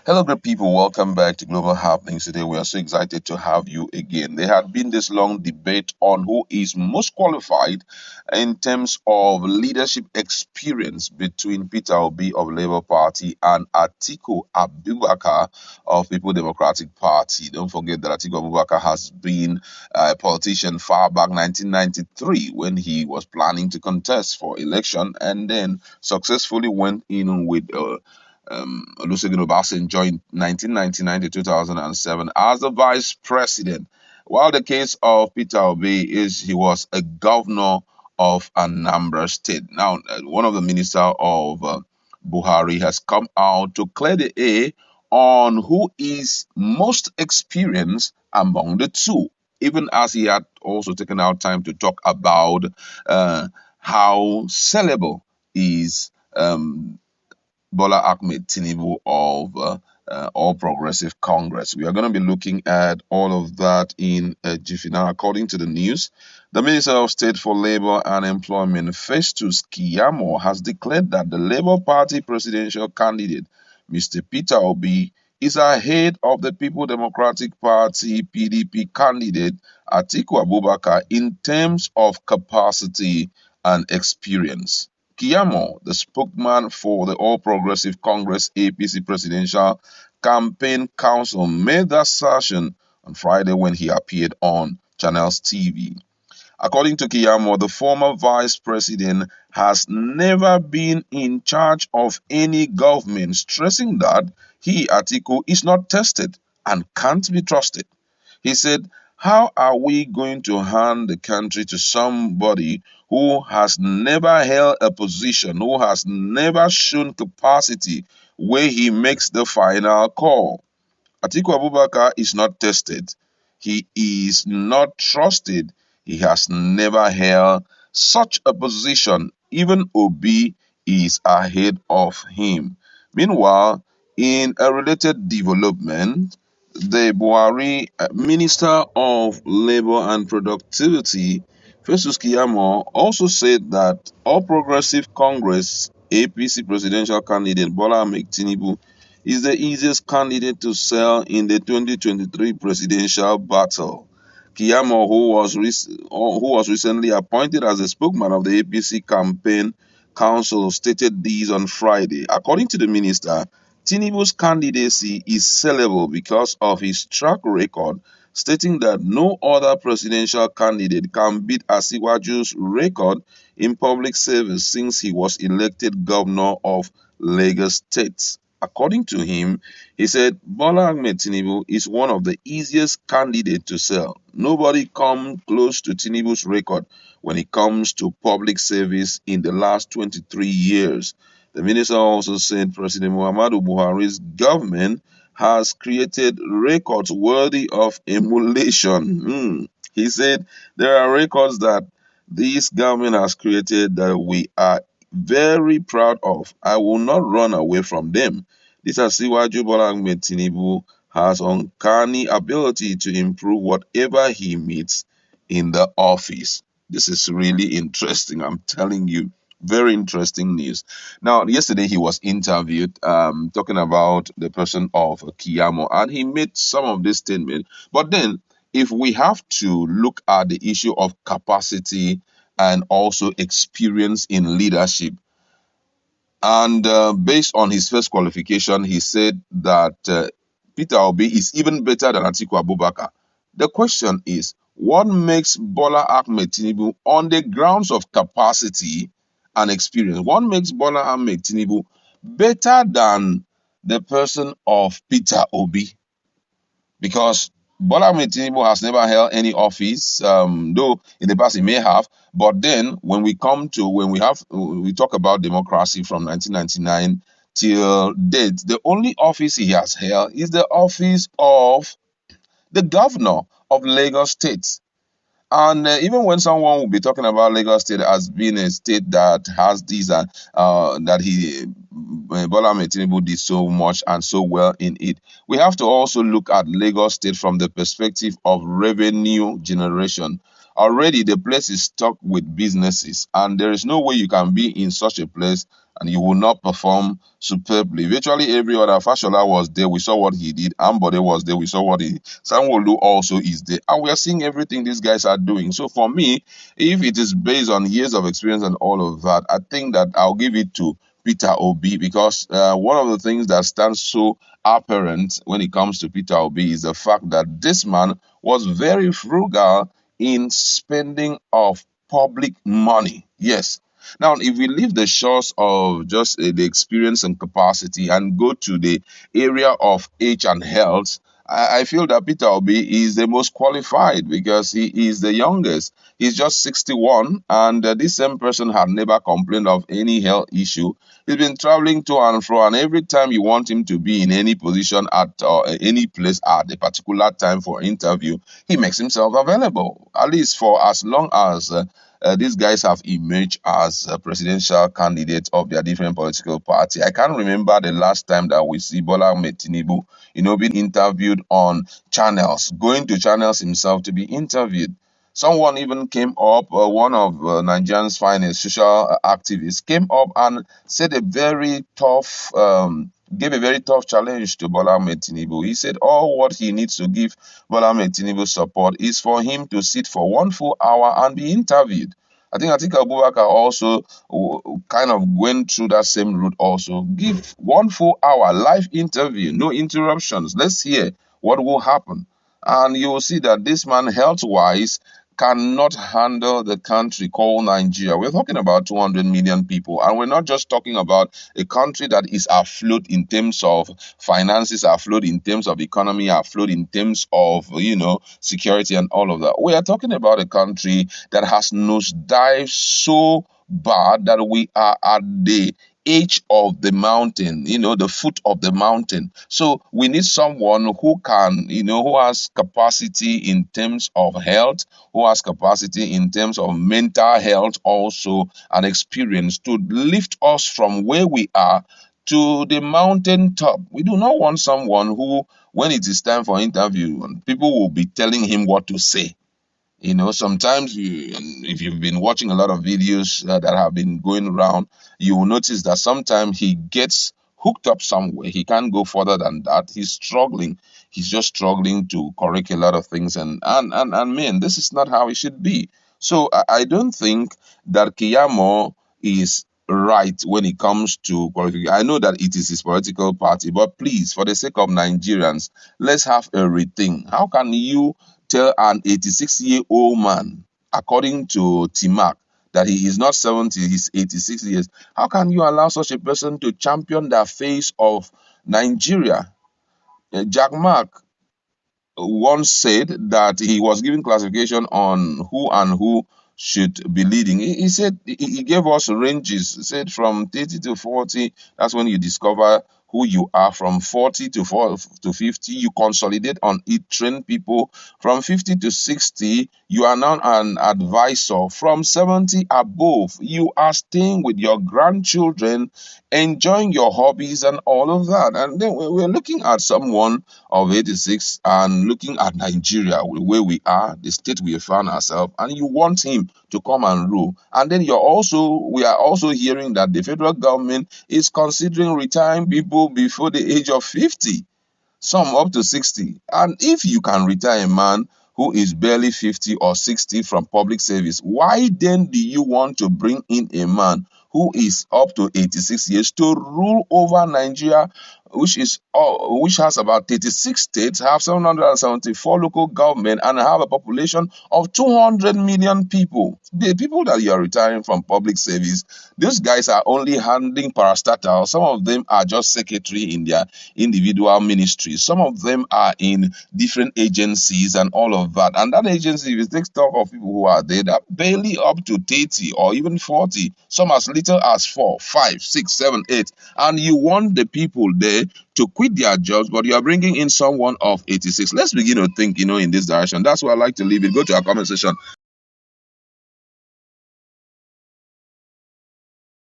Hello, great people. Welcome back to Global Happenings. Today, we are so excited to have you again. There had been this long debate on who is most qualified in terms of leadership experience between Peter Obi of Labour Party and Atiku Abubakar of People Democratic Party. Don't forget that Atiku Abubakar has been a politician far back 1993 when he was planning to contest for election and then successfully went in with Olusegun Obasanjo in 1999 to 2007 as the vice president. While the case of Peter Obi is he was a governor of Anambra State. Now, one of the minister of Buhari has come out to clear the air on who is most experienced among the two, even as he had also taken out time to talk about how sellable is Bola Ahmed Tinubu of All Progressive Congress. We are going to be looking at all of that in a jiffy. Now, according to the news, the Minister of State for Labor and Employment, Festus Keyamo, has declared that the Labour Party presidential candidate, Mr. Peter Obi, is ahead of the People Democratic Party (PDP) candidate Atiku Abubakar in terms of capacity and experience. Keyamo, the spokesman for the All Progressive Congress APC Presidential Campaign Council, made that assertion on Friday when he appeared on Channels TV. According to Keyamo, the former vice president has never been in charge of any government, stressing that he, Atiku, is not tested and can't be trusted. He said, how are we going to hand the country to somebody who has never held a position, who has never shown capacity where he makes the final call? Atiku Abubakar is not tested. He is not trusted. He has never held such a position. Even Obi is ahead of him. Meanwhile, in a related development, the Buhari Minister of Labor and Productivity, Festus Kiyamo, also said that All Progressive Congress APC presidential candidate Bola Ahmed Tinubu is the easiest candidate to sell in the 2023 presidential battle. Kiyamo, who was recently appointed as the spokesman of the APC campaign council, stated this on Friday. According to the minister, Tinubu's candidacy is sellable because of his track record, stating that no other presidential candidate can beat Asiwaju's record in public service since he was elected governor of Lagos State. According to him, he said Bola Ahmed Tinubu is one of the easiest candidates to sell. Nobody come close to Tinubu's record when it comes to public service in the last 23 years. The minister also said President Muhammadu Buhari's government has created records worthy of emulation. He said there are records that this government has created that we are very proud of. I will not run away from them. This Asiwaju Bola Ahmed Tinubu has uncanny ability to improve whatever he meets in the office. This is really interesting. I'm telling you, very interesting news. Now, yesterday he was interviewed talking about the person of Kiyamo, and he made some of this statement. But then, if we have to look at the issue of capacity and also experience in leadership, and based on his first qualification, he said that Peter Obi is even better than Atiku Abubakar. The question is, what makes Bola Ahmed Tinubu on the grounds of capacity and experience? What makes Bola Ahmed Tinubu better than the person of Peter Obi? Because Bola Ahmed Tinubu has never held any office, though in the past he may have. But then, when we talk about democracy from 1999 till date, the only office he has held is the office of the governor of Lagos State. And even when someone will be talking about Lagos State as being a state that has these, that Bola Ahmed Tinubu did so much and so well in it, we have to also look at Lagos State from the perspective of revenue generation. Already, the place is stuck with businesses, and there is no way you can be in such a place and you will not perform superbly. Virtually every other Fashola was there. We saw what he did. Ambode was there. We saw what he. Sanwo-Olu also is there, and we are seeing everything these guys are doing. So for me, if it is based on years of experience and all of that, I think that I'll give it to Peter Obi, because one of the things that stands so apparent when it comes to Peter Obi is the fact that this man was very frugal in spending of public money. Yes. Now, if we leave the shores of just the experience and capacity and go to the area of age and health, I feel that Peter Obi is the most qualified because he is the youngest. He's just 61, and this same person had never complained of any health issue. He's been traveling to and fro, and every time you want him to be in any position at any place at a particular time for interview, he makes himself available, at least for as long as these guys have emerged as presidential candidates of their different political party. I can't remember the last time that we see Bola Ahmed Tinubu, being interviewed on channels, going to channels himself to be interviewed. Someone even came up, one of Nigeria's finest social activists came up and said a very tough, gave a very tough challenge to Bola Ahmed Tinubu. He said all what he needs to give Bola Ahmed Tinubu support is for him to sit for 1 full hour and be interviewed. I think Atiku Abubakar also kind of went through that same route also. Give 1 full hour live interview, no interruptions. Let's hear what will happen. And you will see that this man, health wise, cannot handle the country called Nigeria. We're talking about 200 million people, and we're not just talking about a country that is afloat in terms of finances, afloat in terms of economy, afloat in terms of security and all of that. We are talking about a country that has nosedived so bad that we are at the edge of the mountain, the foot of the mountain. So we need someone who can, who has capacity in terms of health, who has capacity in terms of mental health also, and experience to lift us from where we are to the mountain top. We do not want someone who, when it is time for interview, people will be telling him what to say. Sometimes if you've been watching a lot of videos that have been going around, you will notice that sometimes he gets hooked up somewhere. He can't go further than that. He's struggling. He's just struggling to correct a lot of things. And man, this is not how it should be. So I don't think that Keyamo is right when it comes to qualification. I know that it is his political party, but please, for the sake of Nigerians, let's have a rethink. How can you tell an 86-year-old man, according to Timac, that he is not 70, he's 86 years? How can you allow such a person to champion the face of Nigeria? Jack Mark once said that he was giving classification on who and who should be leading. He said he gave us ranges. He said from 30 to 40, that's when you discover who you are. From 40 to 50, you consolidate on it, train people. From 50 to 60, you are now an advisor. From 70 above, you are staying with your grandchildren, enjoying your hobbies and all of that. And then we're looking at someone of 86 and looking at Nigeria, where we are, the state we have found ourselves, and you want him to come and rule. And then we are also hearing that the federal government is considering retiring people before the age of 50, some up to 60. And if you can retire a man who is barely 50 or 60 from public service, why then do you want to bring in a man who is up to 86 years to rule over Nigeria, which has about 36 states, have 774 local government, and have a population of 200 million people? The people that you are retiring from public service, these guys are only handling parastatal. Some of them are just secretary in their individual ministries. Some of them are in different agencies and all of that. And that agency, if you take stock of people who are there, they're barely up to 30 or even 40. Some as little as 4, 5, 6, 7, 8. And you want the people there to quit their jobs, but you are bringing in someone of 86. Let's begin to think, in this direction. That's why I like to leave it. Go to our comment section.